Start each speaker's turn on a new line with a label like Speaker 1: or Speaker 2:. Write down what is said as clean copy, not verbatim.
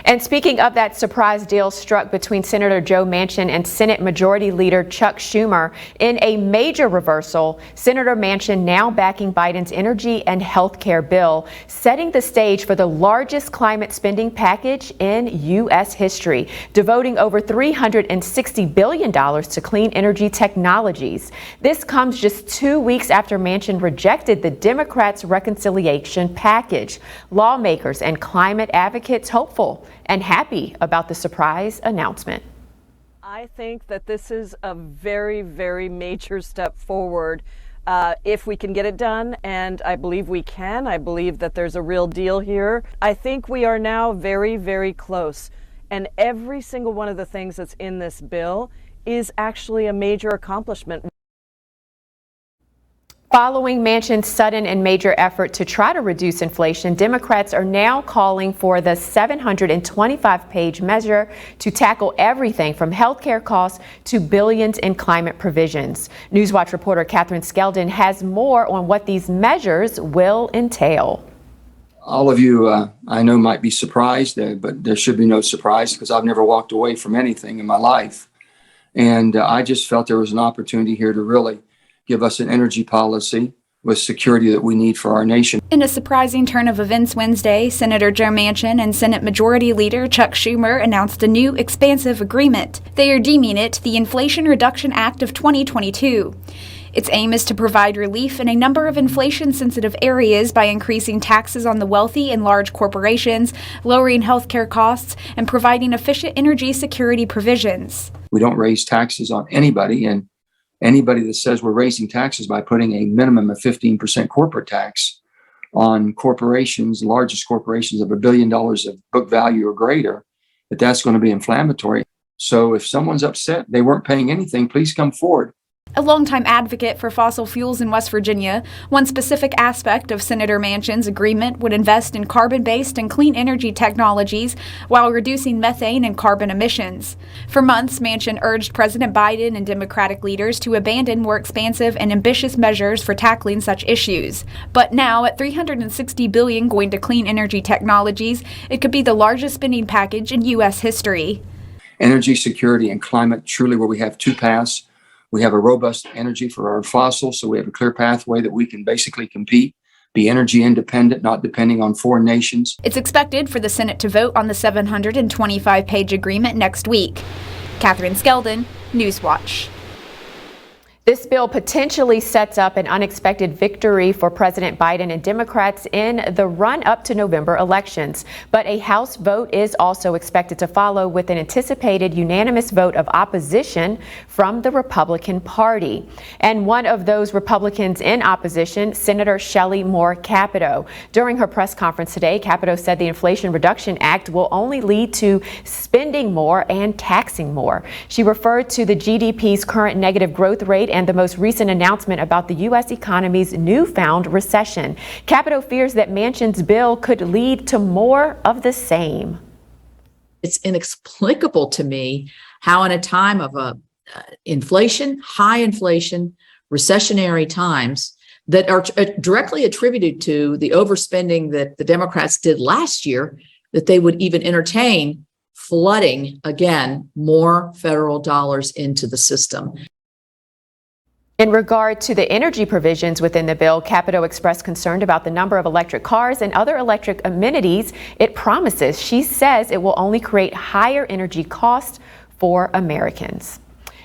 Speaker 1: And speaking of that surprise deal struck between Senator Joe Manchin and Senate Majority Leader Chuck Schumer, in a major reversal, Senator Manchin now backing Biden's energy and health care bill, setting the stage for the largest climate spending package in U.S. history, devoting over $360 billion to clean energy technologies. This comes just 2 weeks after Manchin rejected the Democrats' reconciliation package. Lawmakers and climate advocates hopeful and happy about the surprise announcement.
Speaker 2: I think that this is a very, very major step forward if we can get it done, and I believe we can. I believe that there's a real deal here. I think we are now very, very close, and every single one of the things that's in this bill is actually a major accomplishment.
Speaker 1: Following Manchin's sudden and major effort to try to reduce inflation, Democrats are now calling for the 725-page measure to tackle everything from health care costs to billions in climate provisions. Newswatch reporter Catherine Skeldon has more on what these measures will entail.
Speaker 3: All of you, I know, might be surprised, but there should be no surprise because I've never walked away from anything in my life. And I just felt there was an opportunity here to really give us an energy policy with security that we need for our nation.
Speaker 4: In a surprising turn of events Wednesday, Senator Joe Manchin and Senate Majority Leader Chuck Schumer announced a new expansive agreement. They are deeming it the Inflation Reduction Act of 2022. Its aim is to provide relief in a number of inflation-sensitive areas by increasing taxes on the wealthy and large corporations, lowering healthcare costs, and providing efficient energy security provisions.
Speaker 3: We don't raise taxes on anybody, and anybody that says we're raising taxes by putting a minimum of 15% corporate tax on corporations, the largest corporations of $1 billion of book value or greater, that's going to be inflammatory. So if someone's upset, they weren't paying anything, please come forward.
Speaker 4: A longtime advocate for fossil fuels in West Virginia, one specific aspect of Senator Manchin's agreement would invest in carbon-based and clean energy technologies while reducing methane and carbon emissions. For months, Manchin urged President Biden and Democratic leaders to abandon more expansive and ambitious measures for tackling such issues. But now, at $360 billion going to clean energy technologies, it could be the largest spending package in U.S. history.
Speaker 3: Energy security and climate, truly where we have two paths. We have a robust energy for our fossils, so we have a clear pathway that we can basically compete, be energy independent, not depending on foreign nations.
Speaker 4: It's expected for the Senate to vote on the 725-page agreement next week. Catherine Skeldon, Newswatch.
Speaker 1: This bill potentially sets up an unexpected victory for President Biden and Democrats in the run-up to November elections. But a House vote is also expected to follow with an anticipated unanimous vote of opposition from the Republican Party. And one of those Republicans in opposition, Senator Shelley Moore Capito. During her press conference today, Capito said the Inflation Reduction Act will only lead to spending more and taxing more. She referred to the GDP's current negative growth rate and the most recent announcement about the U.S. economy's newfound recession. Capito fears that Manchin's bill could lead to more of the same.
Speaker 5: It's inexplicable to me how in a time of inflation, high inflation, recessionary times that are directly attributed to the overspending that the Democrats did last year, that they would even entertain flooding, again, more federal dollars into the system.
Speaker 1: In regard to the energy provisions within the bill, Capito expressed concern about the number of electric cars and other electric amenities it promises. She says it will only create higher energy costs for Americans.